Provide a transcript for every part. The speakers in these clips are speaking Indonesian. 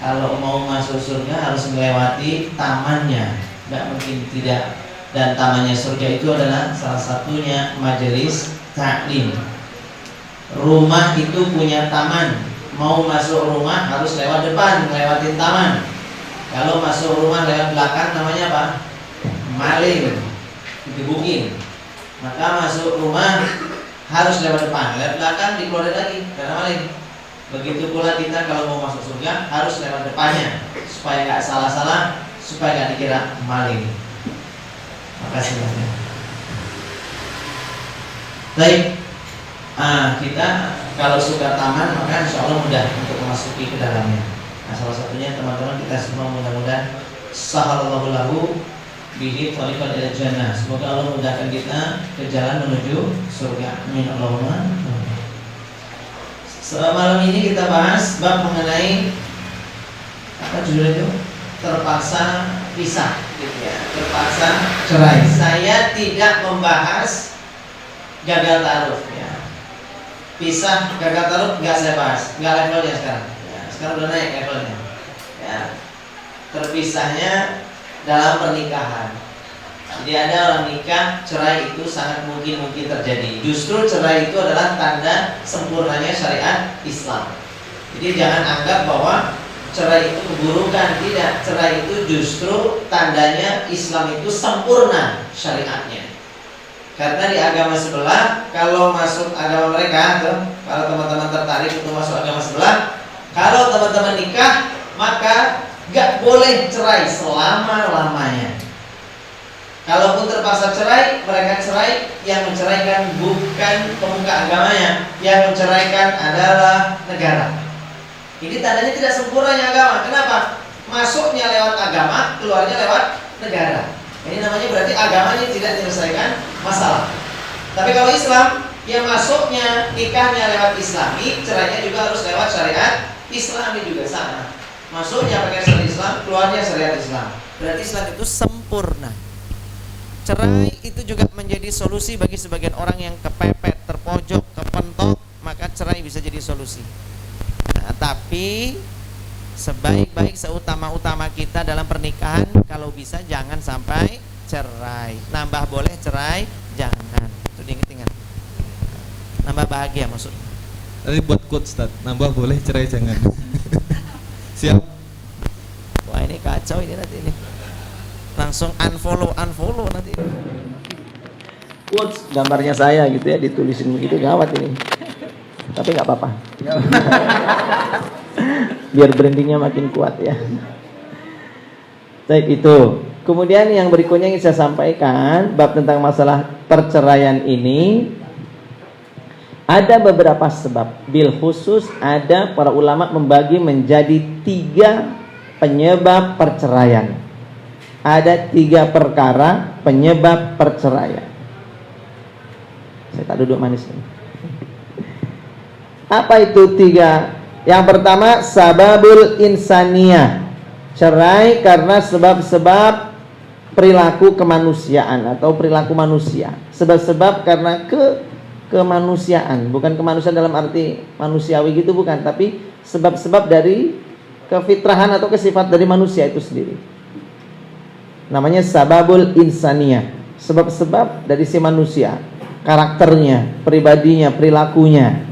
Kalau mau masuk surga harus melewati tamannya, nggak mungkin tidak. Dan tamannya surga itu adalah salah satunya majelis taklim. Rumah itu punya taman. Mau masuk rumah harus lewat depan, lewatin taman. Kalau masuk rumah lewat belakang namanya apa? Maling, digebukin. Maka masuk rumah harus lewat depan, lewat belakang dikeluarin lagi karena maling. Begitu pula kita kalau mau masuk surga harus lewat depannya supaya nggak salah-salah, supaya nggak dikira maling. Makasih banyak. Baik, kita kalau suka taman maka insya Allah mudah untuk memasuki ke dalamnya. Nah, salah satunya teman-teman kita semua mudah-mudahan sahalallahu lahu bihi thariqan ila jannah. Semoga Allah mudahkan kita ke jalan menuju surga. Amin Allahumma. Malam ini kita bahas bab mengenai apa judulnya itu? Terpaksa pisah, gitu ya. Terpaksa cerai. Saya tidak membahas gagal taruh, ya. Pisah gagal taruh nggak saya bahas, nggak levelnya sekarang. Ya, sekarang udah naik levelnya. Ya. Terpisahnya dalam pernikahan. Jadi ada orang nikah, cerai itu sangat mungkin terjadi. Justru cerai itu adalah tanda sempurnanya syariat Islam. Jadi jangan anggap bahwa cerai itu keburukan. Tidak, cerai itu justru tandanya Islam itu sempurna syariatnya. Karena di agama sebelah, kalau masuk agama mereka, kalau teman-teman tertarik untuk masuk agama sebelah, kalau teman-teman nikah, maka gak boleh cerai selama-lamanya. Kalaupun terpaksa cerai, mereka cerai, yang menceraikan bukan pemuka agamanya, yang menceraikan adalah negara. Ini tandanya tidak sempurnanya agama. Kenapa? Masuknya lewat agama, keluarnya lewat negara. Ini namanya berarti agamanya tidak menyelesaikan masalah. Tapi kalau Islam, yang masuknya nikahnya lewat Islami, cerainya juga harus lewat syariat Islami juga sama. Masuknya pakai syariat Islam, keluarnya syariat Islam. Berarti Islam itu sempurna. Cerai itu juga menjadi solusi bagi sebagian orang yang kepepet, terpojok, kepentok, maka cerai bisa jadi solusi. Nah, tapi sebaik-baik seutama-utama kita dalam pernikahan, kalau bisa jangan sampai cerai. Nambah boleh, cerai jangan. Itu diingat-ingat. Nambah bahagia maksudnya. Tadi buat quote Ustaz, nambah boleh, cerai jangan. Siap. Wah ini kacau ini nanti ini. Langsung unfollow nanti. Quotes gambarnya saya gitu ya, ditulisin begitu, gawat ini. Tapi nggak apa-apa. Biar brandingnya makin kuat ya. Baik itu. Kemudian yang berikutnya yang saya sampaikan bab tentang masalah perceraian ini, ada beberapa sebab. Bil khusus ada para ulama membagi menjadi 3 penyebab perceraian. Ada 3 perkara penyebab perceraian. Saya tak duduk manis ini. Apa itu 3? Yang pertama, sababul insaniyah. Cerai karena sebab-sebab perilaku kemanusiaan atau perilaku manusia. Sebab-sebab karena kemanusiaan, bukan kemanusiaan dalam arti manusiawi gitu bukan, tapi sebab-sebab dari kefitrahan atau kesifat dari manusia itu sendiri. Namanya sababul insaniyah. Sebab-sebab dari si manusia, karakternya, pribadinya, perilakunya.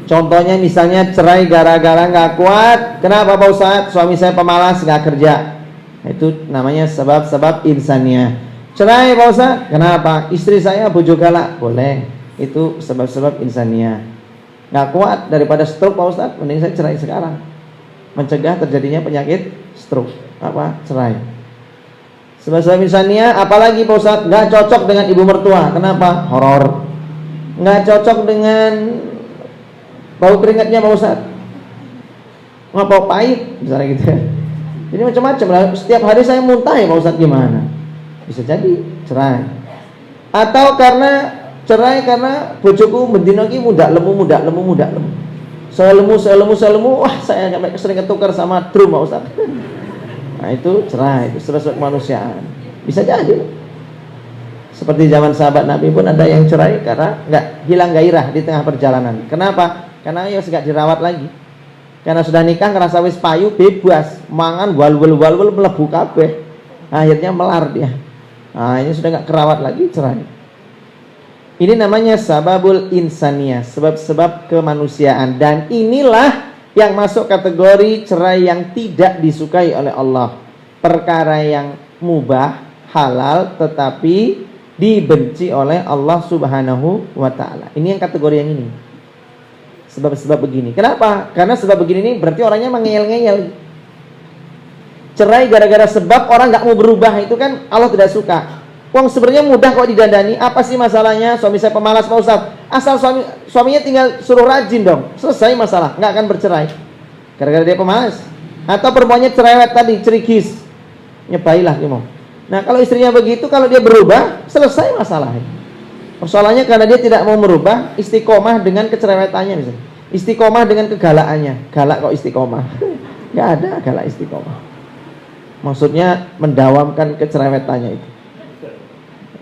Contohnya misalnya cerai gara-gara gak kuat. Kenapa Pak Ustadz? Suami saya pemalas, gak kerja. Itu namanya sebab-sebab insaniyah. Cerai Pak Ustadz? Kenapa? Istri saya bujuk galak. Boleh. Itu sebab-sebab insaniyah. Gak kuat daripada stroke Pak Ustadz, mending saya cerai sekarang. Mencegah terjadinya penyakit stroke. Apa? Cerai. Sebab-sebab insaniyah, apalagi Pak Ustadz? Gak cocok dengan ibu mertua. Kenapa? Horor. Gak cocok dengan bau keringatnya Pak Ustadz. Bau pahit misalnya gitu ya. Jadi macam-macam lah. Setiap hari saya muntah ya Pak Ustadz, gimana? Bisa jadi cerai. Atau karena cerai karena bojoku mendino ki muda lemu. Saya lemu. Wah, saya sering ketukar sama drum Pak Ustadz. Nah itu cerai, itu sebab kemanusiaan. Bisa jadi. Seperti zaman sahabat Nabi pun ada yang cerai karena hilang gairah di tengah perjalanan. Kenapa? Karena ya nggak dirawat lagi. Karena sudah nikah ngerasa wis payu bebas, mangan wal-wal mlebu kabeh. Akhirnya melar dia. Nah, ini sudah nggak kerawat lagi, cerai. Ini namanya sababul insaniyah, sebab-sebab kemanusiaan, dan inilah yang masuk kategori cerai yang tidak disukai oleh Allah. Perkara yang mubah, halal, tetapi dibenci oleh Allah Subhanahu wa ta'ala. Ini yang kategori yang ini. Sebab-sebab begini. Kenapa? Karena sebab begini ini berarti orangnya mengeyel-ngeyel. Cerai gara-gara sebab orang nggak mau berubah, itu kan Allah tidak suka. Wong sebenarnya mudah kok didandani. Apa sih masalahnya? Suami saya pemalas Pak Ustaz. Asal suaminya tinggal suruh rajin dong, selesai masalah, nggak akan bercerai. Gara-gara dia pemalas. Atau perempuannya cerewet tadi, cerigis, nyebailah dia mau. Nah kalau istrinya begitu, kalau dia berubah, selesai masalahnya. Persoalannya karena dia tidak mau merubah, istiqomah dengan kecerewetannya misalnya. Istiqomah dengan kegalaannya. Galak kok istiqomah? Nggak ada galak istiqomah. Maksudnya mendawamkan kecerewetannya itu.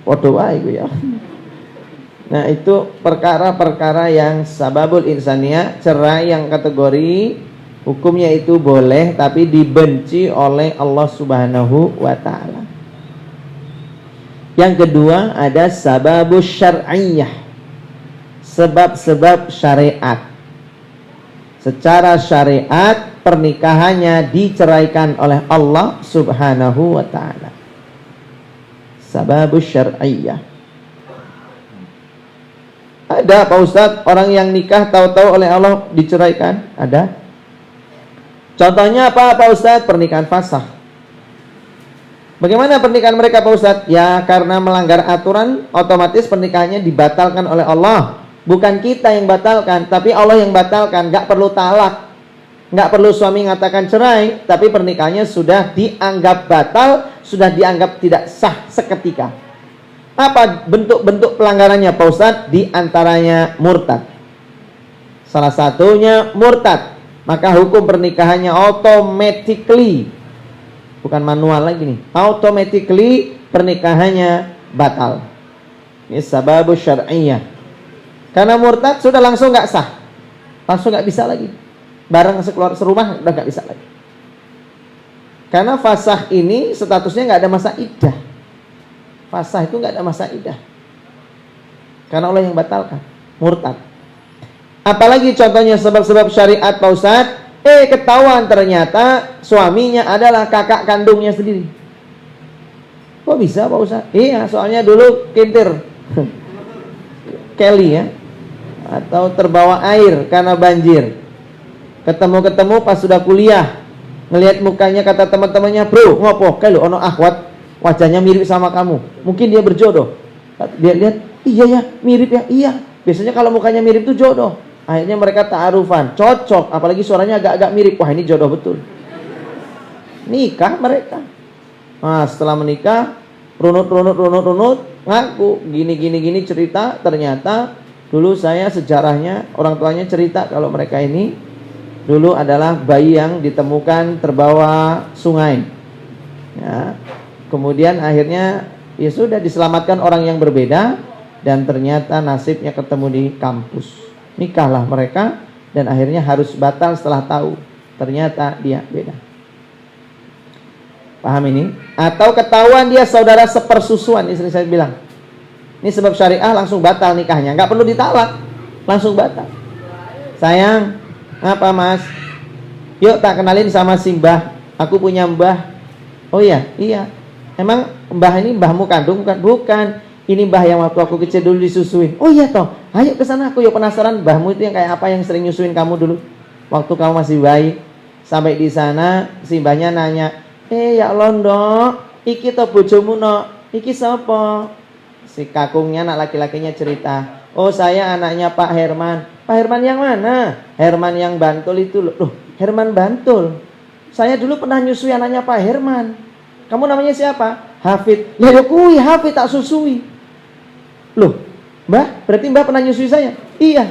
Podo wae iku ya. Nah, itu perkara-perkara yang sababul insaniyah, cerai yang kategori hukumnya itu boleh tapi dibenci oleh Allah Subhanahu wa ta'ala. Yang kedua ada sababus syar'iyyah, sebab-sebab syariat. Secara syariat pernikahannya diceraikan oleh Allah Subhanahu wa ta'ala. Sababus syar'iyyah. Ada Pak Ustadz orang yang nikah tahu-tahu oleh Allah diceraikan? Ada. Contohnya apa Pak Ustadz? Pernikahan fasakh. Bagaimana pernikahan mereka Pak Ustadz? Ya karena melanggar aturan, otomatis pernikahannya dibatalkan oleh Allah. Bukan kita yang batalkan, tapi Allah yang batalkan. Gak perlu talak, gak perlu suami mengatakan cerai, tapi pernikahannya sudah dianggap batal, sudah dianggap tidak sah seketika. Apa bentuk-bentuk pelanggarannya Pak Ustadz? Di antaranya murtad. Salah satunya murtad. Maka hukum pernikahannya automatically, bukan manual lagi nih, automatically pernikahannya batal. Ini sababus syar'iyyah. Karena murtad sudah langsung nggak sah, langsung nggak bisa lagi. Barang sekeluar serumah udah nggak bisa lagi. Karena fasakh ini statusnya nggak ada masa iddah. Fasakh itu nggak ada masa iddah. Karena Allah yang batalkan, murtad. Apalagi contohnya sebab-sebab syariat Pak Ustadz. Ketahuan ternyata suaminya adalah kakak kandungnya sendiri. Kok bisa Pak Ustadz? Iya, soalnya dulu kintir Kelly ya, atau terbawa air karena banjir. Ketemu pas sudah kuliah, ngelihat mukanya, kata teman-temannya, bro ngopo kayak ono akhwat wajahnya mirip sama kamu, mungkin dia berjodoh. Dia lihat, iya ya mirip ya, iya. Biasanya kalau mukanya mirip itu jodoh. Akhirnya mereka ta'arufan, cocok, apalagi suaranya agak-agak mirip. Wah ini jodoh betul. Nikah mereka. Nah setelah menikah, runut, ngaku gini cerita. Ternyata dulu saya sejarahnya, orang tuanya cerita kalau mereka ini dulu adalah bayi yang ditemukan terbawa sungai. Ya. Kemudian akhirnya ya sudah diselamatkan orang yang berbeda, dan ternyata nasibnya ketemu di kampus. Nikahlah mereka dan akhirnya harus batal setelah tahu ternyata dia beda. Paham ini? Atau ketahuan dia saudara sepersusuan, istri saya bilang. Ini sebab syariah langsung batal nikahnya, nggak perlu ditalak, langsung batal. Sayang, apa mas? Yuk tak kenalin sama si mbah. Aku punya mbah. Oh iya. Emang mbah ini mbahmu kandung? Bukan. Ini mbah yang waktu aku kecil dulu disusuin. Oh iya toh, ayo ke sana, aku yuk penasaran mbahmu itu yang kayak apa yang sering nyusuin kamu dulu waktu kamu masih bayi. Sampai di sana si mbahnya nanya, ya Allah ndok, iki to bojomu no, iki sapa? Si kakungnya anak laki-lakinya cerita, oh saya anaknya Pak Herman. Pak Herman yang mana? Herman yang Bantul itu loh. Herman Bantul. Saya dulu pernah nyusui anaknya Pak Herman. Kamu namanya siapa? Hafid. Ya kui Hafid tak susui. Loh, mbah, berarti mbah pernah nyusui saya? Iya.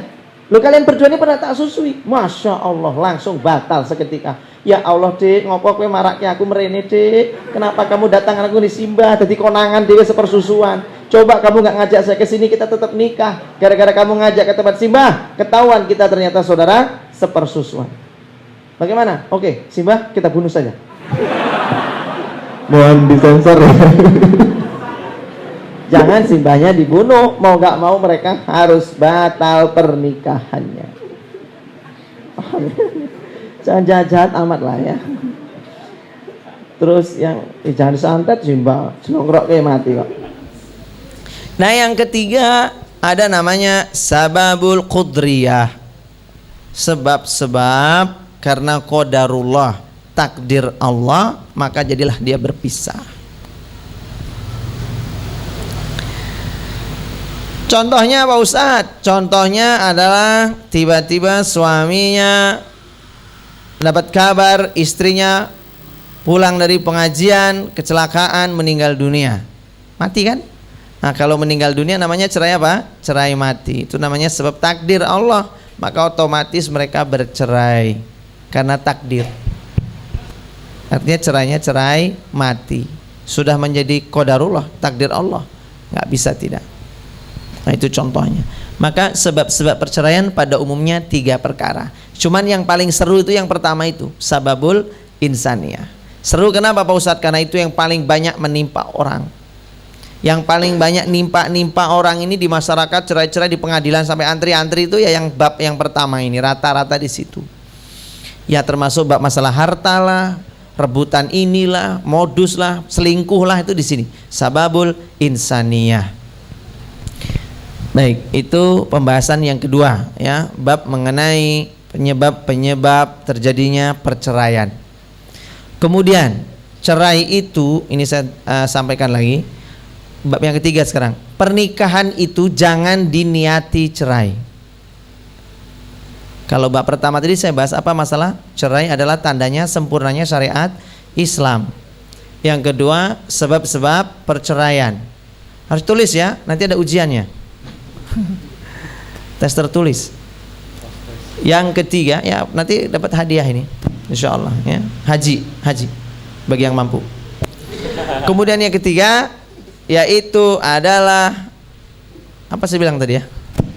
Loh, kalian berdua ini pernah tak susui? Masya Allah, langsung batal seketika. Ya Allah, Dik, ngopo kowe marake aku merene, Dik? Kenapa kamu datang aku di simbah, jadi konangan dewe sepersusuan? Coba kamu nggak ngajak saya ke sini, kita tetap nikah. Gara-gara kamu ngajak ke tempat simbah, ketahuan kita ternyata saudara sepersusuan. Bagaimana? Oke, Simbah kita bunuh saja. Mohon disensor ya. Jangan Simbahnya dibunuh, mau gak mau mereka harus batal pernikahannya. Jangan jahat-jahat amat lah ya. Terus yang jangan santet Simbah, selongrok kayak mati kok. Nah yang ketiga ada namanya sababul qudriyah. Sebab-sebab karena qadarullah, takdir Allah, maka jadilah dia berpisah. Contohnya Pak Ustadz? Contohnya adalah tiba-tiba suaminya dapat kabar istrinya pulang dari pengajian, kecelakaan, meninggal dunia. Mati kan? Nah kalau meninggal dunia namanya cerai apa? Cerai mati. Itu namanya sebab takdir Allah. Maka otomatis mereka bercerai karena takdir. Artinya cerainya cerai mati. Sudah menjadi qadarullah, takdir Allah. Nggak bisa tidak. Nah itu contohnya. Maka sebab-sebab perceraian pada umumnya 3 perkara. Cuman yang paling seru itu yang pertama itu, sababul insaniyah. Seru kenapa Pak Ustadz? Karena itu yang paling banyak menimpa orang. Yang paling banyak nimpa orang ini di masyarakat, cerai-cerai di pengadilan sampai antri-antri itu ya yang bab yang pertama ini, rata-rata di situ. Ya termasuk bab masalah harta lah, rebutan inilah, modus lah, selingkuh lah, itu di sini. Sababul insaniyah. Baik, itu pembahasan yang kedua ya, bab mengenai penyebab-penyebab terjadinya perceraian. Kemudian cerai itu, ini saya sampaikan lagi, bab yang ketiga sekarang. Pernikahan itu jangan diniati cerai. Kalau bab pertama tadi saya bahas apa? Masalah cerai adalah tandanya sempurnanya syariat Islam. Yang kedua, sebab-sebab perceraian. Harus tulis ya, nanti ada ujiannya. Tes tertulis. Yang ketiga ya, nanti dapat hadiah ini, insya Allah ya. Haji bagi yang mampu. Kemudian yang ketiga yaitu adalah apa saya bilang tadi ya?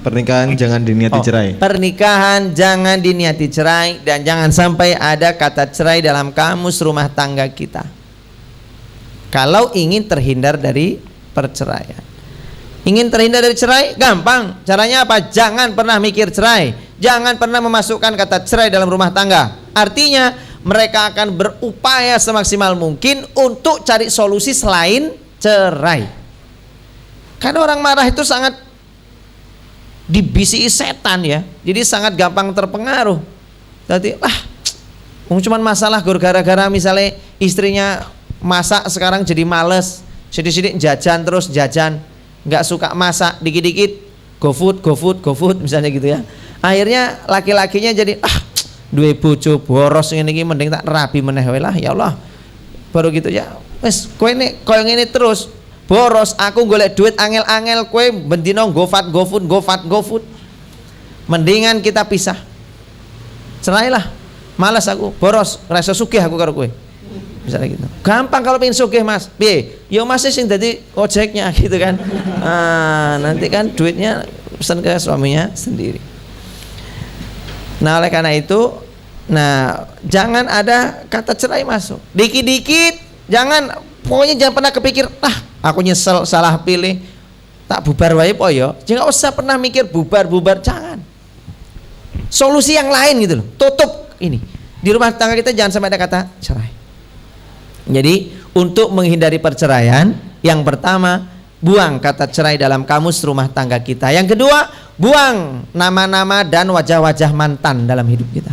Pernikahan jangan diniati cerai. Pernikahan jangan diniati cerai dan jangan sampai ada kata cerai dalam kamus rumah tangga kita. Kalau ingin terhindar dari perceraian. Ingin terhindar dari cerai? Gampang. Caranya apa? Jangan pernah mikir cerai. Jangan pernah memasukkan kata cerai dalam rumah tangga. Artinya mereka akan berupaya semaksimal mungkin untuk cari solusi selain cerai. Karena orang marah itu sangat dibisiki setan ya. Jadi sangat gampang terpengaruh. Jadi cuman masalah gara-gara misalnya istrinya masak sekarang jadi males, sidik-sidik jajan terus jajan, nggak suka masak, dikit-dikit go food misalnya gitu ya. Akhirnya laki-lakinya jadi duwe bojo boros ngene iki mending tak rabi meneh wae lah ya Allah. Baru gitu ya. Wes kowe nek koyo ngene terus boros, aku golek duit angel-angel, kowe bendino go food. Mendingan kita pisah. Cerailah. Malas aku, boros, rasa sugih aku karo kowe. Misalnya gitu. Gampang kalau pengen sugih Mas. Piye? Ya Mas sing dadi ojeknya gitu kan. Nanti kan duitnya pesan ke suaminya sendiri. Nah, oleh karena itu, jangan ada kata cerai masuk. Dikit-dikit jangan, pokoknya jangan pernah kepikir, aku nyesel salah pilih, tak bubar wae po yo. Jangan usah pernah mikir bubar, jangan. Solusi yang lain gitu loh. Tutup ini. Di rumah tangga kita jangan sampai ada kata cerai. Jadi untuk menghindari perceraian, yang pertama buang kata cerai dalam kamus rumah tangga kita. Yang kedua, buang nama-nama dan wajah-wajah mantan dalam hidup kita.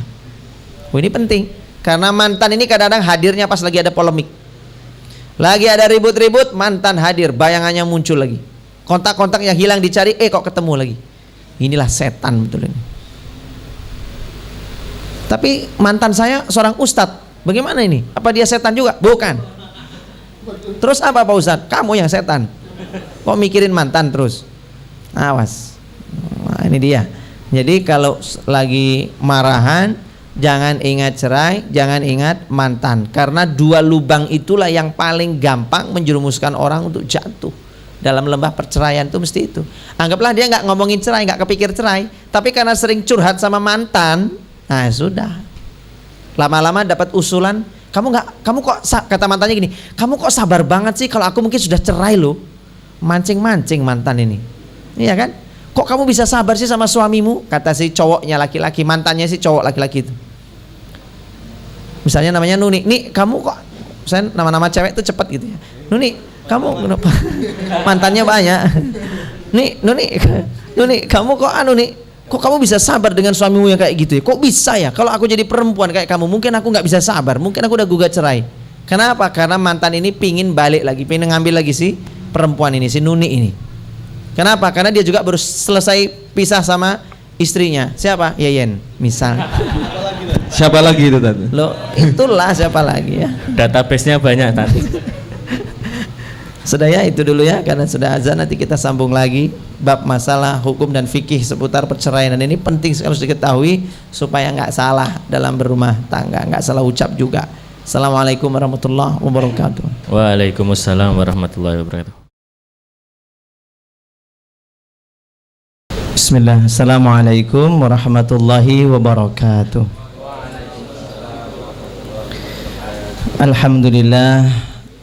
Ini penting karena mantan ini kadang-kadang hadirnya pas lagi ada polemik, lagi ada ribut-ribut, mantan hadir, bayangannya muncul lagi, kontak-kontak yang hilang dicari, kok ketemu lagi. Inilah setan betul ini. Tapi mantan saya seorang ustadz, bagaimana ini? Apa dia setan juga? Bukan. Terus apa Pak Ustadz? Kamu yang setan. Kok mikirin mantan terus? Awas. Nah, ini dia. Jadi kalau lagi marahan, jangan ingat cerai, jangan ingat mantan. Karena 2 lubang itulah yang paling gampang menjerumuskan orang untuk jatuh dalam lembah perceraian itu mesti itu. Anggaplah dia nggak ngomongin cerai, nggak kepikir cerai, tapi karena sering curhat sama mantan, nah sudah. Lama-lama dapat usulan, kamu kok kata mantannya gini, kamu kok sabar banget sih, kalau aku mungkin sudah cerai loh. Mancing-mancing mantan ini. Iya kan? Kok kamu bisa sabar sih sama suamimu? Kata si cowoknya laki-laki, mantannya si cowok laki-laki itu. Misalnya namanya Nuni, nih kamu kok, misalnya nama-nama cewek itu cepat gitu ya. Nuni, kamu kenapa? Mantannya banyak. Nih, Nuni, kamu kok kok kamu bisa sabar dengan suamimu yang kayak gitu ya? Kok bisa ya? Kalau aku jadi perempuan kayak kamu, mungkin aku nggak bisa sabar, mungkin aku udah gugat cerai. Kenapa? Karena mantan ini pingin balik lagi, pingin ngambil lagi si perempuan ini, si Nuni ini. Kenapa? Karena dia juga baru selesai pisah sama istrinya. Siapa? Yeyen, misal. Siapa lagi itu tadi? Loh, itulah siapa lagi ya? Database-nya banyak tadi. Sudah ya, itu dulu ya, karena sudah azan, nanti kita sambung lagi bab masalah hukum dan fikih seputar perceraian. Dan ini penting sekali harus diketahui supaya nggak salah dalam berumah tangga, nggak salah ucap juga. Assalamualaikum warahmatullahi wabarakatuh. Waalaikumsalam warahmatullahi wabarakatuh. Bismillah. Assalamualaikum warahmatullahi wabarakatuh. Alhamdulillah,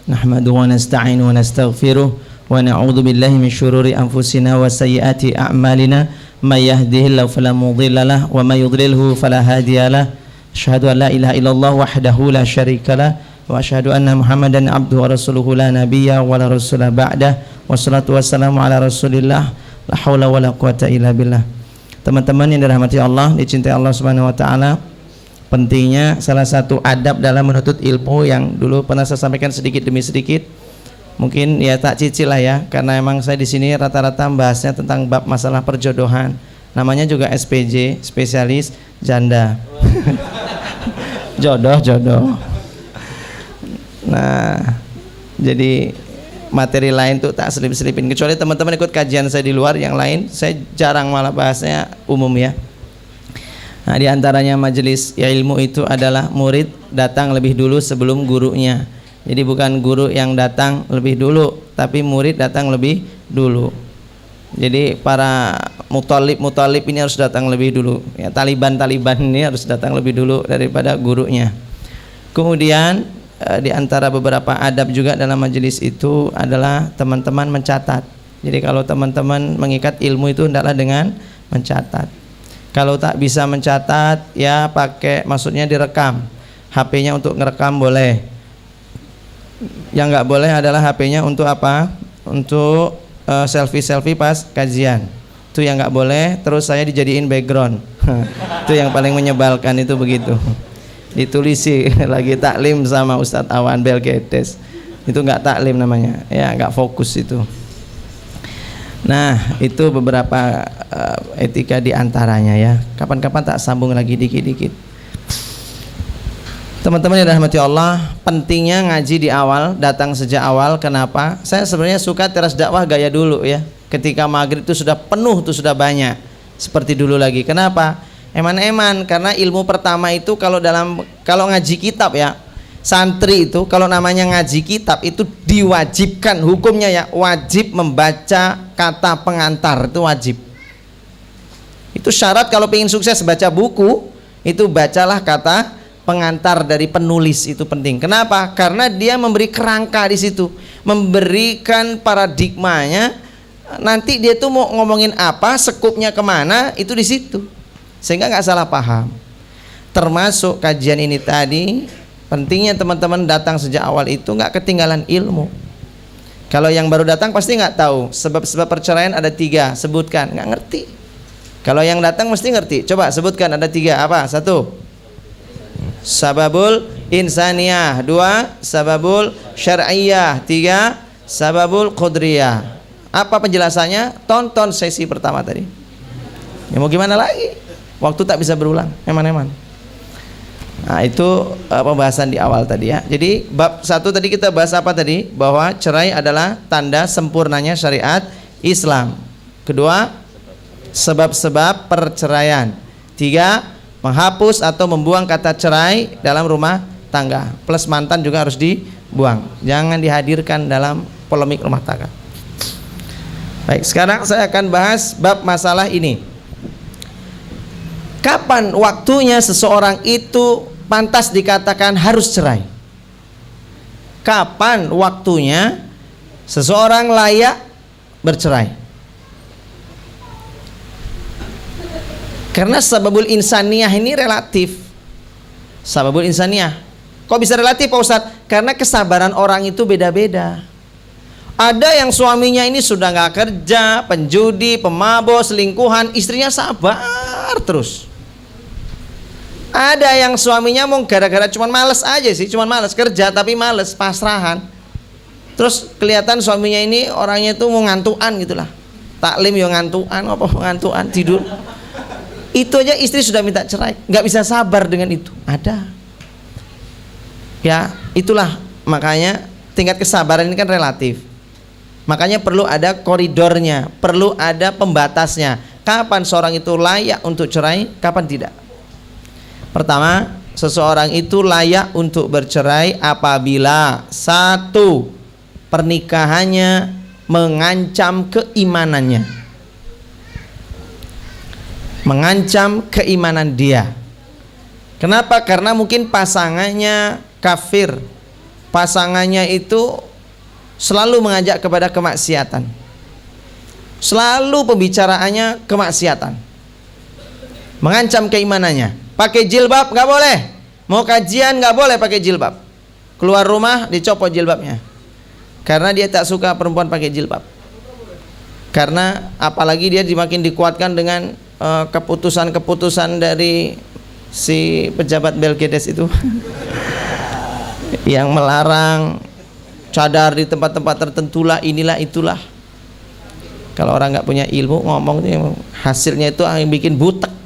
nahmaduhu wa nasta'inu wa nastaghfiruh wa na'udzu billahi min syururi anfusina wa sayyiati a'malina, may yahdihillahu fala mudilla lahu wa may yudlilhu fala hadiya lahu. Asyhadu an la ilaha illallah wahdahu la syarika lah wa asyhadu anna Muhammadan abduhu wa rasuluhu la nabiyya wa la rasula ba'dah. Wassalatu wassalamu ala Rasulillah, la haula wa la quwata illa billah. Teman-teman yang dirahmati Allah, dicintai Allah Subhanahu wa taala, pentingnya salah satu adab dalam menuntut ilmu yang dulu pernah saya sampaikan sedikit demi sedikit. Mungkin ya tak cicil lah ya, karena emang saya di sini rata-rata membahasnya tentang bab masalah perjodohan. Namanya juga SPJ, spesialis janda. Jodoh. Nah, jadi materi lain tuh tak selip-selipin, kecuali teman-teman ikut kajian saya di luar, yang lain saya jarang, malah bahasnya umum ya. Nah, di antaranya majelis ilmu itu adalah murid datang lebih dulu sebelum gurunya. Jadi bukan guru yang datang lebih dulu, tapi murid datang lebih dulu. Jadi para muthalib ini harus datang lebih dulu ya, Taliban ini harus datang lebih dulu daripada gurunya. Kemudian di antara beberapa adab juga dalam majelis itu adalah teman-teman mencatat. Jadi kalau teman-teman mengikat ilmu itu hendaklah dengan mencatat. Kalau tak bisa mencatat ya pakai, maksudnya direkam. HP-nya untuk ngerekam boleh. Yang nggak boleh adalah HP-nya untuk apa? Untuk selfie pas kajian. Itu yang nggak boleh. Terus saya dijadiin background. Itu yang paling menyebalkan, itu begitu. Ditulisi lagi taklim sama Ustadz Awan Belgedes. Itu nggak taklim namanya. Ya nggak fokus itu. Nah, itu beberapa etika di antaranya ya. Kapan-kapan tak sambung lagi dikit-dikit. Teman-teman yang dirahmati Allah, pentingnya ngaji di awal, datang sejak awal. Kenapa? Saya sebenarnya suka teras dakwah gaya dulu ya. Ketika maghrib itu sudah penuh, itu sudah banyak. Seperti dulu lagi. Kenapa? Eman-eman, karena ilmu pertama itu kalau ngaji kitab ya, santri itu kalau namanya ngaji kitab itu diwajibkan hukumnya ya, wajib membaca kata pengantar, itu wajib. Itu syarat kalau ingin sukses baca buku, itu bacalah kata pengantar dari penulis, itu penting. Kenapa? Karena dia memberi kerangka di situ, memberikan paradigmanya. Nanti dia tuh mau ngomongin apa, sekupnya kemana, itu di situ, sehingga nggak salah paham. Termasuk kajian ini tadi, pentingnya teman-teman datang sejak awal itu nggak ketinggalan ilmu. Kalau yang baru datang pasti nggak tahu sebab-sebab perceraian ada 3, sebutkan, nggak ngerti. Kalau yang datang mesti ngerti. Coba sebutkan, ada 3 apa? 1, sababul insaniyah. 2, sababul syar'iyah. 3, sababul qudriyah. Apa penjelasannya? Tonton sesi pertama tadi. Ya mau gimana lagi? Waktu tak bisa berulang. Eman-eman. Nah, itu pembahasan di awal tadi ya. Jadi bab 1 tadi kita bahas apa tadi? Bahwa cerai adalah tanda sempurnanya syariat Islam. Kedua, sebab-sebab perceraian. 3, menghapus atau membuang kata cerai dalam rumah tangga. Plus mantan juga harus dibuang. Jangan dihadirkan dalam polemik rumah tangga. Baik, sekarang saya akan bahas bab masalah ini. Kapan waktunya seseorang itu pantas dikatakan harus cerai? Kapan waktunya seseorang layak bercerai? Karena sababul insaniyah ini relatif. Sababul insaniyah. Kok bisa relatif Pak Ustadz? Karena kesabaran orang itu beda-beda. Ada yang suaminya ini sudah nggak kerja, penjudi, pemabok, selingkuhan, istrinya sabar terus. Ada yang suaminya mau gara-gara cuman males aja sih, cuman males kerja tapi males, pasrahan. Terus kelihatan suaminya ini orangnya itu mau ngantuan gitulah. Taklim yo ngantuan, apa ngantuan tidur. Itu aja istri sudah minta cerai, nggak bisa sabar dengan itu. Ada. Ya, itulah makanya tingkat kesabaran ini kan relatif. Makanya perlu ada koridornya, perlu ada pembatasnya. Kapan seorang itu layak untuk cerai, kapan tidak? Pertama, seseorang itu layak untuk bercerai apabila satu, pernikahannya mengancam keimanannya, mengancam keimanan dia. Kenapa? Karena mungkin pasangannya kafir, pasangannya itu selalu mengajak kepada kemaksiatan, selalu pembicaraannya kemaksiatan, mengancam keimanannya. Pakai jilbab nggak boleh, mau kajian nggak boleh pakai jilbab, keluar rumah dicopot jilbabnya, karena dia tak suka perempuan pakai jilbab. Karena apalagi dia dimakin dikuatkan dengan keputusan-keputusan dari si pejabat Belgedes itu yang melarang cadar di tempat-tempat tertentu lah, inilah itulah. Kalau orang nggak punya ilmu ngomong itu hasilnya itu yang bikin butek.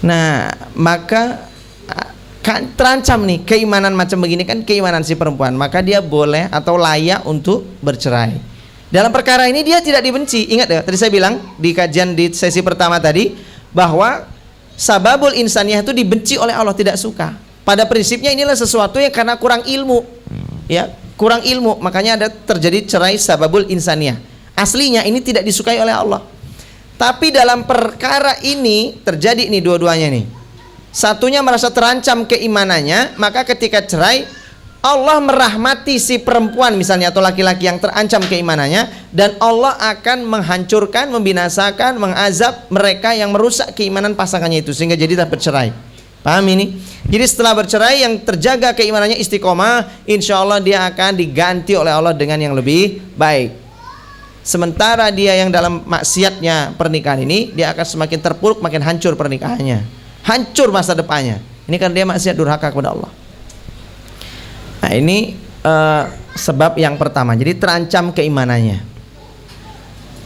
Nah, maka kan terancam nih keimanan macam begini, kan keimanan si perempuan, maka dia boleh atau layak untuk bercerai. Dalam perkara ini dia tidak dibenci. Ingat ya, tadi saya bilang di kajian di sesi pertama tadi bahwa sababul insaniyah itu dibenci oleh Allah, tidak suka. Pada prinsipnya inilah sesuatu yang karena kurang ilmu. Ya, kurang ilmu, makanya ada terjadi cerai sababul insaniyah. Aslinya ini tidak disukai oleh Allah. Tapi dalam perkara ini terjadi nih dua-duanya nih. Satunya merasa terancam keimanannya, maka ketika cerai Allah merahmati si perempuan misalnya atau laki-laki yang terancam keimanannya, dan Allah akan menghancurkan, membinasakan, mengazab mereka yang merusak keimanan pasangannya itu sehingga jadi tak bercerai. Paham ini? Jadi setelah bercerai yang terjaga keimanannya istiqomah, insya Allah dia akan diganti oleh Allah dengan yang lebih baik. Sementara dia yang dalam maksiatnya pernikahan ini, dia akan semakin terpuruk, makin hancur pernikahannya, hancur masa depannya. Ini kan dia maksiat durhaka kepada Allah. Nah ini sebab yang pertama. Jadi terancam keimanannya.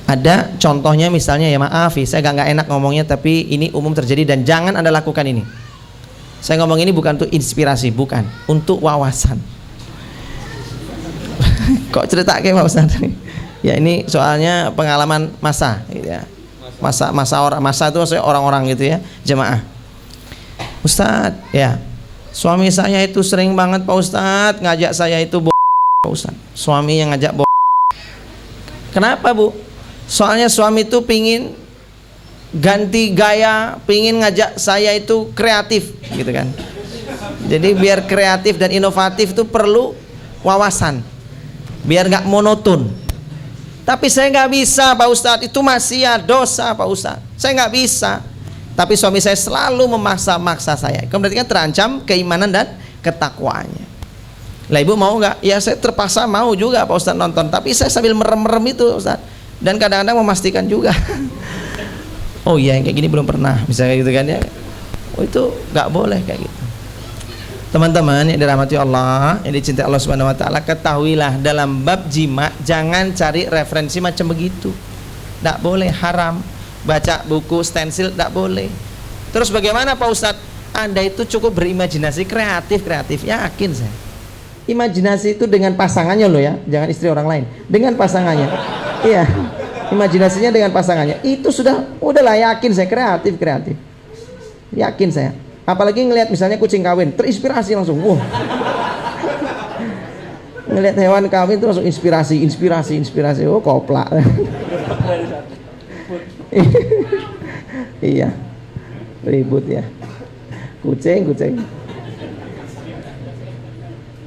Ada contohnya misalnya, ya maaf, saya nggak enak ngomongnya, tapi ini umum terjadi dan jangan Anda lakukan ini. Saya ngomong ini bukan untuk inspirasi, bukan, untuk wawasan. Kok cerita kayak Pak Ustaz? Ya ini soalnya pengalaman masa, gitu ya. Masa itu maksudnya orang-orang gitu ya, jemaah. Ustaz, ya suami saya itu sering banget Pak Ustaz ngajak saya itu Pak Ustaz. Suami yang ngajak Kenapa Bu? Soalnya suami itu pingin ganti gaya, pingin ngajak saya itu kreatif, gitu kan. Jadi biar kreatif dan inovatif itu perlu wawasan, biar nggak monoton. Tapi saya nggak bisa Pak Ustadz, itu maksiat, dosa Pak Ustadz. Saya nggak bisa. Tapi suami saya selalu memaksa-maksa saya. Berarti kan terancam keimanan dan ketakwaannya. Lah ibu mau nggak? Ya saya terpaksa mau juga Pak Ustadz nonton. Tapi saya sambil merem-merem itu Ustadz. Dan kadang-kadang memastikan juga. Oh iya yang kayak gini belum pernah. Misalnya gitu kan ya. Oh itu nggak boleh kayak gitu. Teman-teman yang dirahmati Allah, yang dicintai Allah Subhanahu wa taala, ketahuilah dalam bab jima jangan cari referensi macam begitu. Tidak boleh, haram. Baca buku stensil tidak boleh. Terus bagaimana Pak Ustadz? Anda itu cukup berimajinasi, kreatif, yakin saya. Imajinasi itu dengan pasangannya loh ya, jangan istri orang lain. Dengan pasangannya. Iya. Imajinasinya dengan pasangannya. Itu udahlah yakin saya, kreatif. Yakin saya. Apalagi ngelihat misalnya kucing kawin, terinspirasi langsung. Wah. Ngelihat hewan kawin itu langsung inspirasi. Oh, koplak. Iya. Ribut ya. Kucing.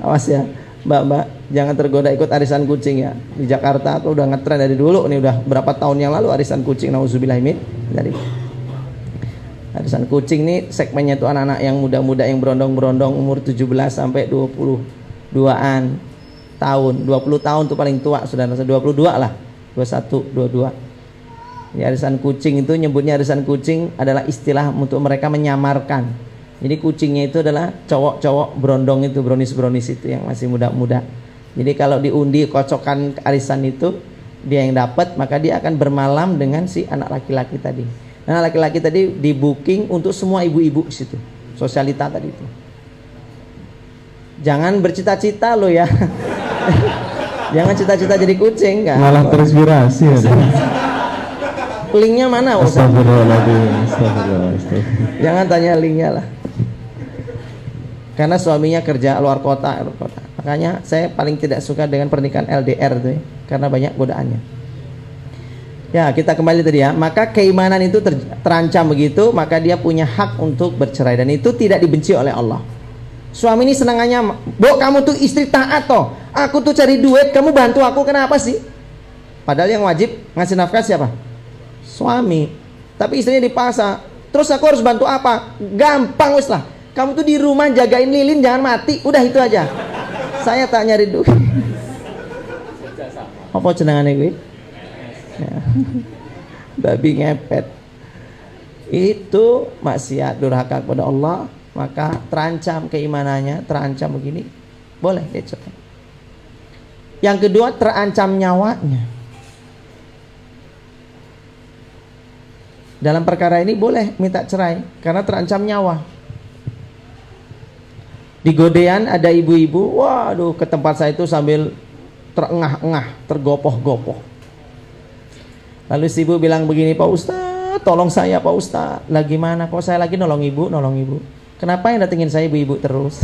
Awas ya, mbak, jangan tergoda ikut arisan kucing ya. Di Jakarta tuh udah ngetren dari dulu nih, udah berapa tahun yang lalu arisan kucing. Nauzubillah min dzalik. Arisan kucing nih segmennya tuh anak-anak yang muda-muda yang berondong-berondong umur 17 sampai 22-an tahun. 20 tahun tuh paling tua, sudah 22 lah. 21, 22. Jadi arisan kucing itu nyebutnya arisan kucing adalah istilah untuk mereka menyamarkan. Jadi kucingnya itu adalah cowok-cowok berondong itu, brownies itu yang masih muda-muda. Jadi kalau diundi kocokan arisan itu, dia yang dapat, maka dia akan bermalam dengan si anak laki-laki tadi. Anak laki-laki tadi di booking untuk semua ibu-ibu di situ. Sosialita tadi itu. Jangan bercita-cita lo ya. Jangan cita-cita jadi kucing kan. Malah terinspirasi ya. Linknya mana? Astagfirullahaladzim. Jangan tanya linknya lah. Karena suaminya kerja luar kota. Makanya saya paling tidak suka dengan pernikahan LDR tuh ya, karena banyak godaannya. Ya, kita kembali tadi ya. Maka keimanan itu terancam begitu, maka dia punya hak untuk bercerai dan itu tidak dibenci oleh Allah. Suami ini senangannya, "Bo, kamu tuh istri taat toh. Aku tuh cari duit, kamu bantu aku, kenapa sih?" Padahal yang wajib ngasih nafkah siapa? Suami. Tapi istrinya dipaksa. Terus aku harus bantu apa? Gampang wis lah. Kamu tuh di rumah jagain lilin, jangan mati. Udah itu aja. Saya tak nyari duit. Apa cenangannya gue? Ya. Babi ngepet. Itu maksiat durhaka kepada Allah, maka terancam keimanannya, terancam begini. Boleh dia cerai. Yang kedua, terancam nyawanya. Dalam perkara ini boleh minta cerai karena terancam nyawa. Di Godean ada ibu-ibu, waduh, ke tempat saya itu sambil terengah-engah, tergopoh-gopoh. Lalu si ibu bilang begini, "Pak Ustadz, tolong saya Pak Ustadz." "Lah gimana? Kok saya lagi nolong ibu? Kenapa yang datengin saya ibu-ibu terus?"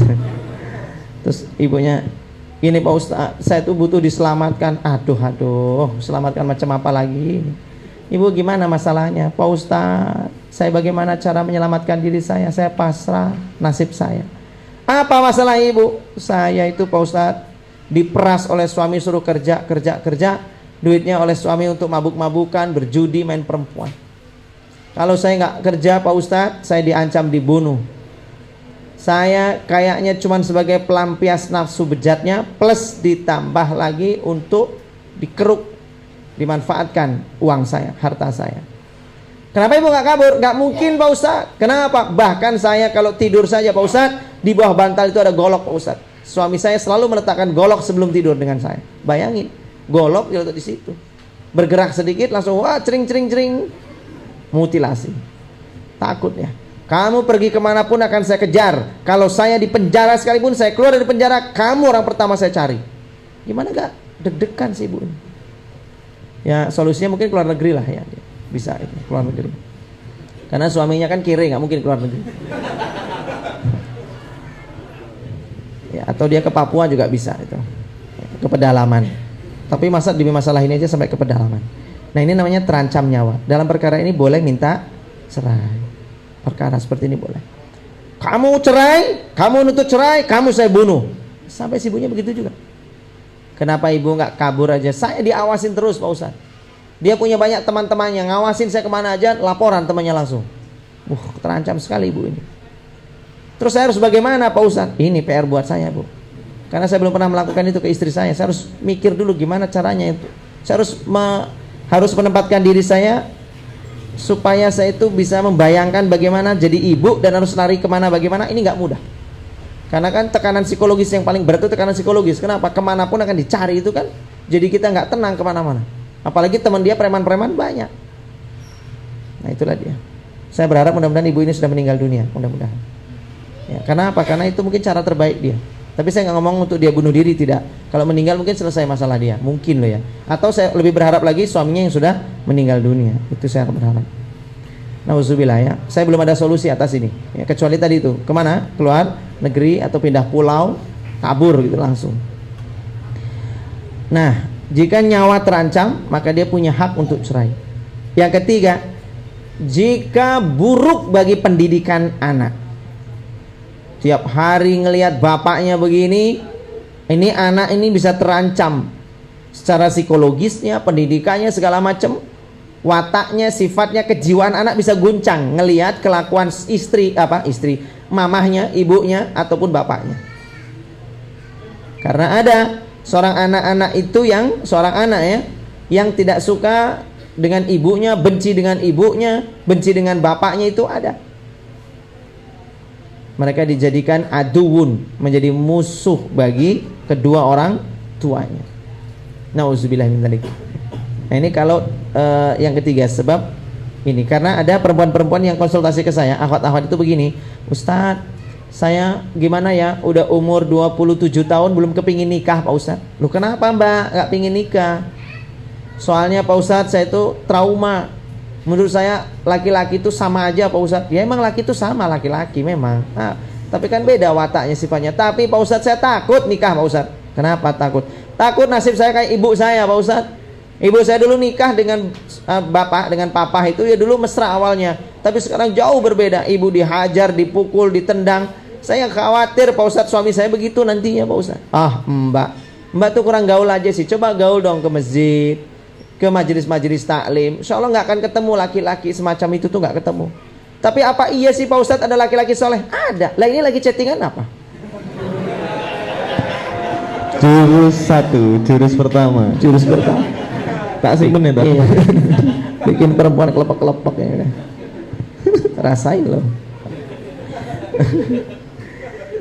Terus ibunya, "Gini Pak Ustadz, saya tuh butuh diselamatkan." Aduh, selamatkan macam apa lagi? "Ibu gimana masalahnya?" "Pak Ustadz, saya bagaimana cara menyelamatkan diri saya? Saya pasrah nasib saya." "Apa masalah ibu?" "Saya itu Pak Ustadz diperas oleh suami, suruh kerja, duitnya oleh suami untuk mabuk-mabukan, berjudi, main perempuan. Kalau saya nggak kerja Pak Ustadz, saya diancam dibunuh. Saya kayaknya cuma sebagai pelampias nafsu bejatnya, plus ditambah lagi untuk dikeruk, dimanfaatkan uang saya, harta saya. Kenapa ibu nggak kabur?" "Nggak mungkin Pak Ustadz." "Kenapa?" "Bahkan saya kalau tidur saja Pak Ustadz, di bawah bantal itu ada golok Pak Ustadz. Suami saya selalu meletakkan golok sebelum tidur dengan saya." Bayangin, golok diletak di situ. Bergerak sedikit langsung wah cering. Mutilasi. Takut ya. "Kamu pergi kemanapun akan saya kejar. Kalau saya di penjara sekalipun, saya keluar dari penjara, kamu orang pertama saya cari." Gimana gak deg-degan sih ibu ini? Ya solusinya mungkin keluar negeri lah ya. Bisa itu, keluar negeri. Karena suaminya kan kiri, nggak mungkin keluar negeri. Ya, atau dia ke Papua juga bisa itu, ke pedalaman. Tapi demi masalah ini aja sampai ke pedalaman. Nah ini namanya terancam nyawa. Dalam perkara ini boleh minta cerai. Perkara seperti ini boleh. "Kamu cerai, kamu nuntut cerai, kamu saya bunuh." Sampai si ibunya begitu juga. Kenapa ibu nggak kabur aja? "Saya diawasin terus Pak Ustadz. Dia punya banyak teman-teman yang ngawasin saya kemana aja, laporan temannya langsung." Terancam sekali ibu ini. "Terus saya harus bagaimana Pak Ustadz?" Ini PR buat saya Bu. Karena saya belum pernah melakukan itu ke istri saya. Saya harus mikir dulu gimana caranya itu. Saya harus menempatkan diri saya supaya saya itu bisa membayangkan bagaimana jadi ibu dan harus lari kemana bagaimana. Ini nggak mudah. Karena kan tekanan psikologis yang paling berat itu tekanan psikologis. Kenapa? Kemanapun akan dicari itu kan. Jadi kita nggak tenang kemana-mana. Apalagi teman dia preman-preman banyak. Nah itulah dia. Saya berharap mudah-mudahan ibu ini sudah meninggal dunia. Mudah-mudahan. Ya, karena apa? Karena itu mungkin cara terbaik dia. Tapi saya nggak ngomong untuk dia bunuh diri, tidak. Kalau meninggal mungkin selesai masalah dia, mungkin loh ya. Atau saya lebih berharap lagi suaminya yang sudah meninggal dunia. Itu saya berharap. Nauzubillah ya. Saya belum ada solusi atas ini. Ya, kecuali tadi itu, kemana? Keluar negeri atau pindah pulau, kabur gitu langsung. Nah, jika nyawa terancam, maka dia punya hak untuk cerai. Yang ketiga, jika buruk bagi pendidikan anak. tiap hari ngelihat bapaknya begini, ini anak ini bisa terancam secara psikologisnya, pendidikannya, segala macam, wataknya, sifatnya, kejiwaan anak bisa guncang ngelihat kelakuan istri, mamahnya, ibunya, ataupun bapaknya. Karena ada seorang anak-anak itu seorang anak ya, yang tidak suka dengan ibunya, benci dengan ibunya, benci dengan bapaknya, itu ada. Mereka dijadikan aduun, menjadi musuh bagi kedua orang tuanya. Nauzubillah min dzalik. Nah ini kalau yang ketiga, sebab ini karena ada perempuan-perempuan yang konsultasi ke saya, akhwat-akhwat itu begini, Ustadz, saya gimana ya, udah umur 27 tahun belum kepingin nikah Pak Ustadz. Loh kenapa Mbak gak pingin nikah? Soalnya Pak Ustadz, saya itu trauma. Menurut saya laki-laki itu sama aja Pak Ustadz. Ya emang laki itu sama, laki-laki memang. Nah, tapi kan beda wataknya, sifatnya. Tapi Pak Ustadz, saya takut nikah Pak Ustadz. Kenapa takut? Takut nasib saya kayak ibu saya Pak Ustadz. Ibu saya dulu nikah dengan bapak, dengan papa itu ya dulu mesra awalnya. Tapi sekarang jauh berbeda. Ibu dihajar, dipukul, ditendang. Saya khawatir Pak Ustadz suami saya begitu nantinya Pak Ustadz. Mbak tuh kurang gaul aja sih. Coba gaul dong ke masjid, ke majelis-majelis taklim. Insya Allah nggak akan ketemu laki-laki semacam itu tuh, nggak ketemu. Tapi apa iya sih Pak Ustadz ada laki-laki soleh? Ada. Lah ini lagi chattingan apa? Jurus 1, jurus pertama. Tak simpen ya, Iya. Bikin perempuan kelepek-kelepek ya. Rasain loh.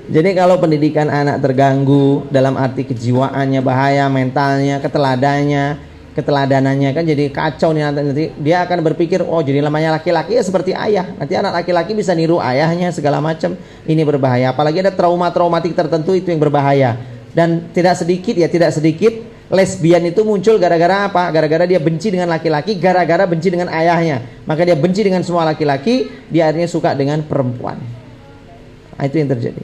Jadi kalau pendidikan anak terganggu dalam arti kejiwaannya bahaya, mentalnya, keteladanannya kan jadi kacau nih, nanti dia akan berpikir, oh jadi namanya laki-laki ya seperti ayah. Nanti anak laki-laki bisa niru ayahnya segala macam. Ini berbahaya. Apalagi ada trauma-traumatik tertentu, itu yang berbahaya. Dan tidak sedikit lesbian itu muncul gara-gara apa? Gara-gara dia benci dengan laki-laki, gara-gara benci dengan ayahnya. Maka dia benci dengan semua laki-laki, dia akhirnya suka dengan perempuan. Nah, itu yang terjadi.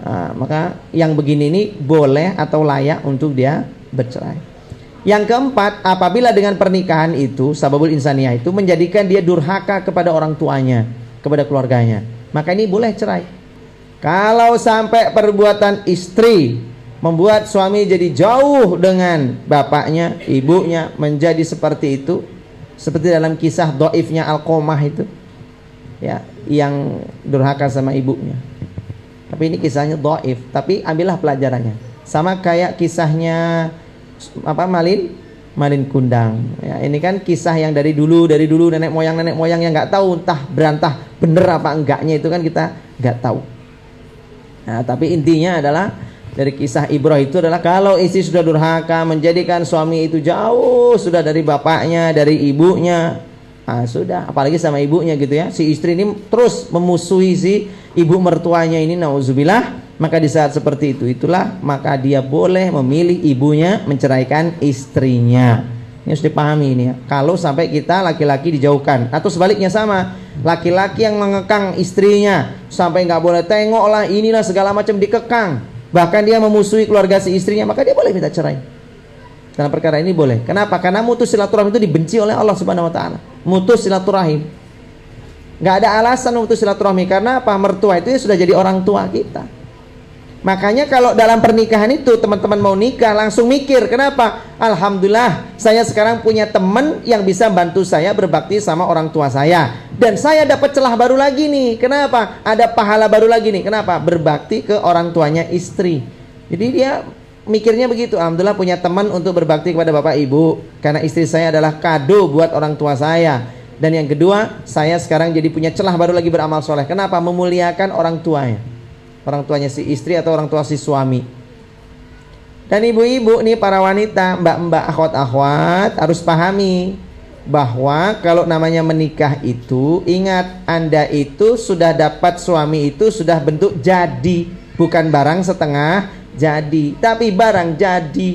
Nah, maka yang begini ini boleh atau layak untuk dia bercerai. Yang keempat, apabila dengan pernikahan itu, sababul insaniyah itu menjadikan dia durhaka kepada orang tuanya, kepada keluarganya, maka ini boleh cerai. Kalau sampai perbuatan istri membuat suami jadi jauh dengan bapaknya, ibunya, menjadi seperti itu, seperti dalam kisah dhaifnya Alqamah itu, ya, yang durhaka sama ibunya. Tapi ini kisahnya dhaif, tapi ambillah pelajarannya. Sama kayak kisahnya Malin Kundang. Ya, ini kan kisah yang dari dulu nenek moyang yang nggak tahu entah berantah bener apa enggaknya, itu kan kita nggak tahu. Nah, tapi intinya adalah dari kisah Ibrah itu adalah kalau istri sudah durhaka menjadikan suami itu jauh sudah dari bapaknya, dari ibunya, sudah, apalagi sama ibunya gitu ya. Si istri ini terus memusuhi si ibu mertuanya ini, nauzubillah. Maka di saat seperti itu, itulah maka dia boleh memilih ibunya menceraikan istrinya. Ini harus dipahami ini ya. Kalau sampai kita laki-laki dijauhkan, atau sebaliknya sama, laki-laki yang mengekang istrinya sampai nggak boleh tengok lah, inilah segala macam, dikekang, bahkan dia memusuhi keluarga si istrinya, maka dia boleh minta cerai. Dalam perkara ini boleh. Kenapa? Karena mutus silaturahim itu dibenci oleh Allah Subhanahu Wa Taala. Mutus silaturahim, nggak ada alasan mutus silaturahmi. Karena apa? Mertua itu ya sudah jadi orang tua kita. Makanya kalau dalam pernikahan itu teman-teman mau nikah langsung mikir, kenapa? Alhamdulillah saya sekarang punya teman yang bisa bantu saya berbakti sama orang tua saya, dan saya dapat celah baru lagi nih. Kenapa? Ada pahala baru lagi nih. Kenapa? Berbakti ke orang tuanya istri. Jadi dia mikirnya begitu, alhamdulillah punya teman untuk berbakti kepada bapak ibu, karena istri saya adalah kado buat orang tua saya. Dan yang kedua, saya sekarang jadi punya celah baru lagi beramal soleh. Kenapa? Memuliakan orang tuanya, orang tuanya si istri atau orang tua si suami. Dan ibu-ibu nih, para wanita, mbak-mbak, akhwat-akhwat harus pahami bahwa kalau namanya menikah itu, ingat, Anda itu sudah dapat suami itu sudah bentuk jadi, bukan barang setengah jadi, tapi barang jadi,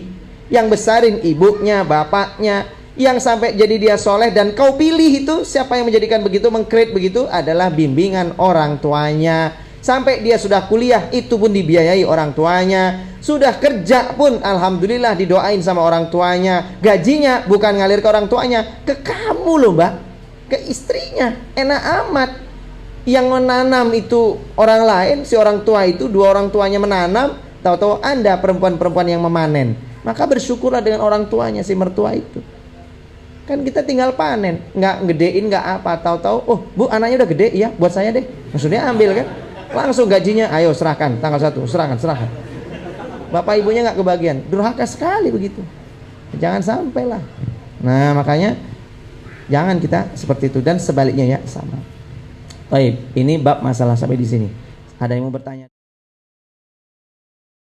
yang besarin ibunya, bapaknya, yang sampai jadi dia soleh dan kau pilih itu. Siapa yang menjadikan begitu, mengkreat begitu, adalah bimbingan orang tuanya. Sampai dia sudah kuliah, itu pun dibiayai orang tuanya. Sudah kerja pun alhamdulillah didoain sama orang tuanya. Gajinya bukan ngalir ke orang tuanya, ke kamu loh mbak, ke istrinya. Enak amat. Yang menanam itu orang lain, si orang tua itu, dua orang tuanya menanam, tahu-tahu Anda perempuan-perempuan yang memanen. Maka bersyukurlah dengan orang tuanya si mertua itu. Kan kita tinggal panen, nggak gedein, nggak apa, tahu-tahu, oh bu anaknya udah gede, iya buat saya deh. Maksudnya ambil kan, langsung gajinya, ayo serahkan tanggal 1, serahkan. Bapak ibunya nggak kebagian, durhaka sekali begitu. Jangan sampai lah. Nah makanya jangan kita seperti itu, dan sebaliknya ya sama. Baik, ini bab masalah sampai di sini. Ada yang mau bertanya?